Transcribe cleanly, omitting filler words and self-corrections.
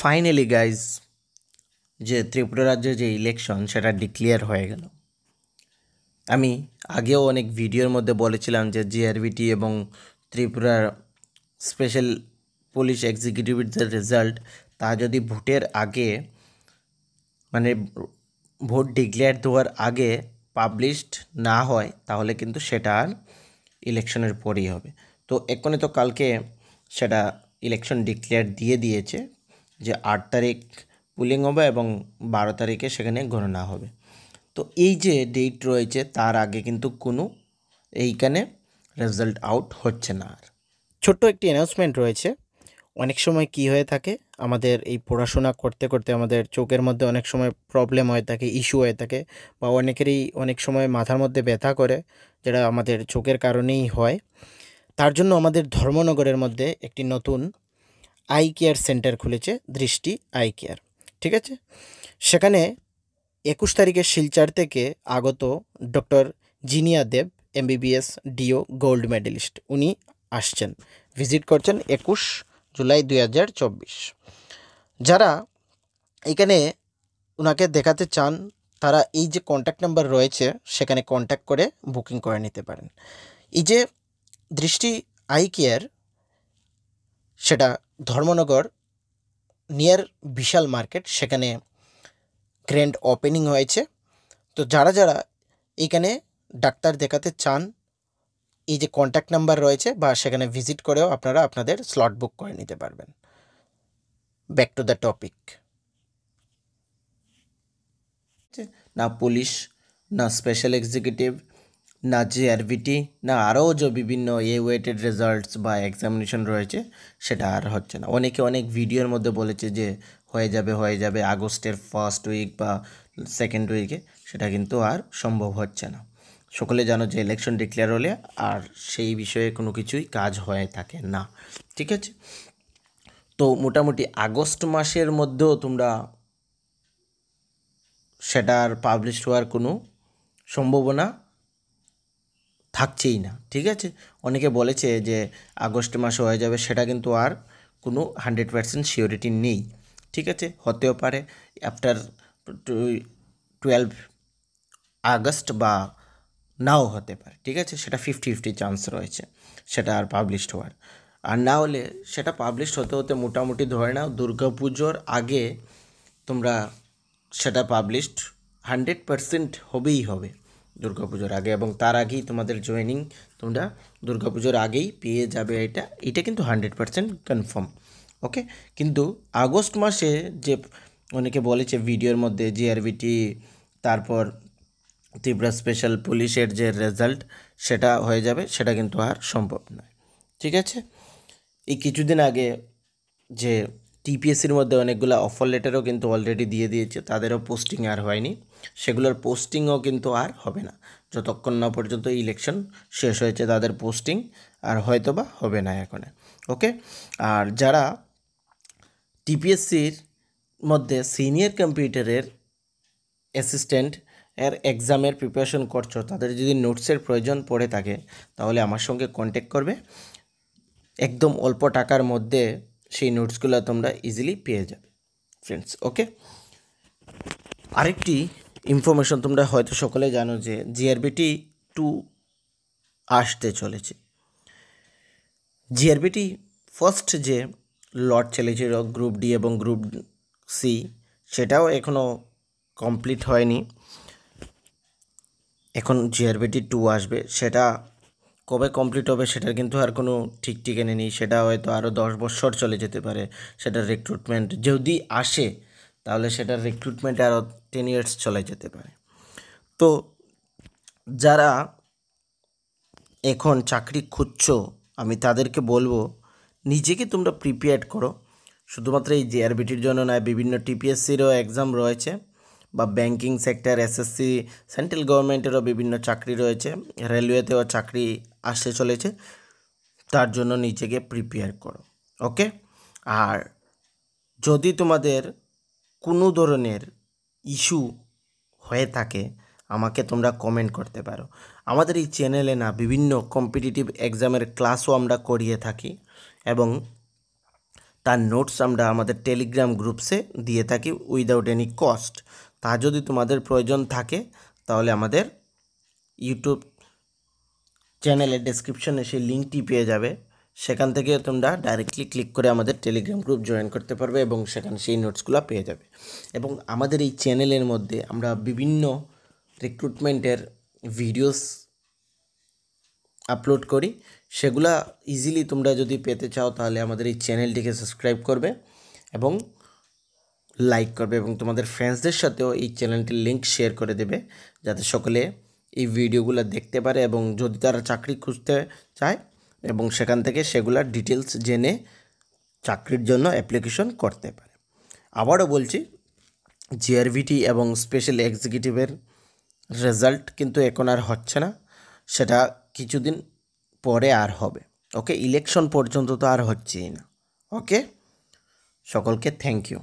Finally guys যে ত্রিপুরা রাজ্যে যে ইলেকশন সেটা ডিক্লেয়ার হয়ে গেল। আমি আগেও অনেক ভিডিওর মধ্যে বলেছিলাম যে জিআরবিটি এবং ত্রিপুরার স্পেশাল পুলিশ এক্সিকিউটিভের যে রেজাল্ট তা যদি ভোটের আগে মানে ভোট ডিক্লেয়ার দেওয়ার আগে পাবলিশড না হয় তাহলে কিন্তু সেটা আর ইলেকশনের পরেই হবে। তো এক্ষণে তো কালকে সেটা ইলেকশন ডিক্লেয়ার দিয়ে দিয়েছে যে 8 তারিখ পুলিং হবে এবং 12 তারিখে সেখানে গণনা হবে। তো এই যে ডেট রয়েছে তার আগে কিন্তু কোনো এইখানে রেজাল্ট আউট হচ্ছে না। আর ছোট্ট একটি অ্যানাউন্সমেন্ট রয়েছে। অনেক সময় কি হয়ে থাকে, আমাদের এই পড়াশোনা করতে করতে আমাদের চোখের মধ্যে অনেক সময় প্রবলেম হয়ে থাকে, ইস্যু হয়ে থাকে, বা অনেকেরই অনেক সময় মাথার মধ্যে ব্যথা করে, যেটা আমাদের চোখের কারণেই হয়। তার জন্য আমাদের ধর্মনগরের মধ্যে একটি নতুন আই কেয়ার সেন্টার খুলেছে, দৃষ্টি আই কেয়ার। ঠিক আছে, সেখানে 21 তারিখে শিলচর থেকে আগত ডক্টর জিনিয়া দেব MBBS ডিও গোল্ড মেডেলিস্ট, উনি আসছেন, ভিজিট করছেন 21 জুলাই 2024। যারা এখানে ওনাকে দেখাতে চান তারা এই যে কন্ট্যাক্ট নাম্বার রয়েছে সেখানে কন্ট্যাক্ট করে বুকিং করে নিতে পারেন। এই যে দৃষ্টি আই কেয়ার, সেটা ধর্মনগর নিয়ার বিশাল মার্কেট, সেখানে গ্র্যান্ড ওপেনিং হয়েছে। তো যারা যারা এইখানে ডাক্তার দেখাতে চান, এই যে কন্ট্যাক্ট নাম্বার রয়েছে বা সেখানে ভিজিট করেও আপনারা আপনাদের স্লট বুক করে নিতে পারবেন। Back to the topic. না পুলিশ, না স্পেশাল এক্সিকিউটিভ, না জিআরবিটি, না আরও যে বিভিন্ন ওয়েটেড রেজাল্টস বা এক্সামিনেশন রয়েছে সেটা আর হচ্ছে না। অনেকে অনেক ভিডিওর মধ্যে বলেছে যে হয়ে যাবে আগস্টের ফার্স্ট উইক বা সেকেন্ড উইকে, সেটা কিন্তু আর সম্ভব হচ্ছে না। সকলে জানো যে ইলেকশন ডিক্লেয়ার হলে আর সেই বিষয়ে কোনো কিছুই কাজ হয়ে থাকে না। ঠিক আছে, তো মোটামুটি আগস্ট মাসের মধ্যেও তোমরা সেটার পাবলিশ হওয়ার কোনো সম্ভাবনা থাকছেই না। ঠিক আছে, অনেকে বলেছে যে আগস্ট মাসে হয়ে যাবে, সেটা কিন্তু আর কোনো 100% সিওরিটি নেই। ঠিক আছে, হতেও পারে আফটার 12 আগস্ট বা নাও হতে পারে। ঠিক আছে, সেটা 50-50 চান্স রয়েছে সেটা আর পাবলিশড হওয়ার। আর না হলে সেটা পাবলিশড হতে হতে মোটামুটি ধরে নাও দুর্গাপুজোর আগে তোমরা সেটা পাবলিশড 100% হবেই হবে দুর্গাপুজোর আগে, এবং তার আগেই তোমাদের জয়েনিং তোমরা দুর্গাপুজোর আগেই পেয়ে যাবে। এটা কিন্তু 100% কনফার্ম। ওকে, কিন্তু আগস্ট মাসে যে অনেকে বলেছে ভিডিওর মধ্যে জিআরবিটি, তারপর ত্রিপুরা স্পেশাল পুলিশের যে রেজাল্ট সেটা হয়ে যাবে, সেটা কিন্তু আর সম্ভব নয়। ঠিক আছে, এই কিছুদিন আগে যে টিপিএসসির মধ্যে অনেকগুলো অফার লেটারও কিন্তু অলরেডি দিয়ে দিয়েছে, তাদেরও পোস্টিং আর হয়নি, সেগুলোর পোস্টিংও কিন্তু আর হবে না যতক্ষণ না পর্যন্ত ইলেকশন শেষ হয়েছে। তাদের পোস্টিং আর হয়তো বা হবে না এখন। ওকে, আর যারা টিপিএসসির মধ্যে সিনিয়র কম্পিউটারের অ্যাসিস্ট্যান্ট এর এক্সামের প্রিপারেশন করছো, তাদের যদি নোটসের প্রয়োজন পড়ে থাকে তাহলে আমার সঙ্গে কন্ট্যাক্ট করবে। একদম অল্প টাকার মধ্যে সেই নোটসগুলো তোমরা ইজিলি পেয়ে যাবে ফ্রেন্ডস। ওকে, আরেকটি ইনফরমেশন, তোমরা হয়তো সকলে জানো যে জিআরবিটি 2 আসতে চলেছে। জিআরবিটি ফার্স্ট যে লট চলেছিল গ্রুপ ডি এবং গ্রুপ সি, সেটাও এখনও কমপ্লিট হয়নি। এখন জিআরবিটি 2 আসবে, সেটা কবে কমপ্লিট হবে সেটার কিন্তু আর কোনো ঠিক ঠিকানা নেই। সেটা হয়তো আরও 10 বছর চলে যেতে পারে। সেটার রিক্রুটমেন্ট যদি আসে তাহলে সেটার রিক্রুটমেন্ট আরও 10 ইয়ার্স চলে যেতে পারে। তো যারা এখন চাকরি খুঁজছো, আমি তাদেরকে বলবো নিজেকে তোমরা প্রিপেয়ার করো। শুধুমাত্র এই জিআরবিটির জন্য নয়, বিভিন্ন টিপিএসসিরও এক্সাম রয়েছে, বা ব্যাংকিং সেক্টর, এসএসসি, সেন্ট্রাল গভর্নমেন্টেরও বিভিন্ন চাকরি রয়েছে, রেলওয়েতেও চাকরি আসতে চলেছে, তার জন্য নিজেকে প্রিপেয়ার করো। ওকে, আর যদি তোমাদের কোনো ধরনের ইস্যু হয়ে থাকে আমাকে তোমরা কমেন্ট করতে পারো। আমাদের এই চ্যানেলে না বিভিন্ন কম্পিটিটিভ এক্সামের ক্লাসও আমরা করিয়ে থাকি, এবং তার নোটস আমরা আমাদের টেলিগ্রাম গ্রুপসে দিয়ে থাকি উইদাউট এনি কস্ট। তা যদি তোমাদের প্রয়োজন থাকে তাহলে আমাদের ইউটিউব চ্যানেলের ডেসক্রিপশনে সেই লিঙ্কটি পেয়ে যাবে, সেখান থেকে তোমরা ডাইরেক্টলি ক্লিক করে আমাদের টেলিগ্রাম গ্রুপ জয়েন করতে পারবে এবং সেখানে সেই নোটসগুলো পেয়ে যাবে। এবং আমাদের এই চ্যানেলের মধ্যে আমরা বিভিন্ন রিক্রুটমেন্টের ভিডিওস আপলোড করি, সেগুলা ইজিলি তোমরা যদি পেতে চাও তাহলে আমাদের এই চ্যানেলটিকে সাবস্ক্রাইব করবে এবং লাইক করবে এবং তোমাদের ফ্রেন্ডসদের সাথেও এই চ্যানেলটির লিঙ্ক শেয়ার করে দেবে, যাতে সকলে এই ভিডিওগুলো দেখতে পারে এবং যদি তারা চাকরি খুঁজতে চায় এবং সেখান থেকে সেগুলার ডিটেলস জেনে চাকরির জন্য অ্যাপ্লিকেশন করতে পারে। আবারও বলছি, জিআরভিটি এবং স্পেশাল এক্সিকিউটিভের রেজাল্ট কিন্তু এখন আর হচ্ছে না, সেটা কিছুদিন পরে আর হবে। ওকে, ইলেকশন পর্যন্ত তো আর হচ্ছেই না। ওকে, সকলকে থ্যাংক ইউ।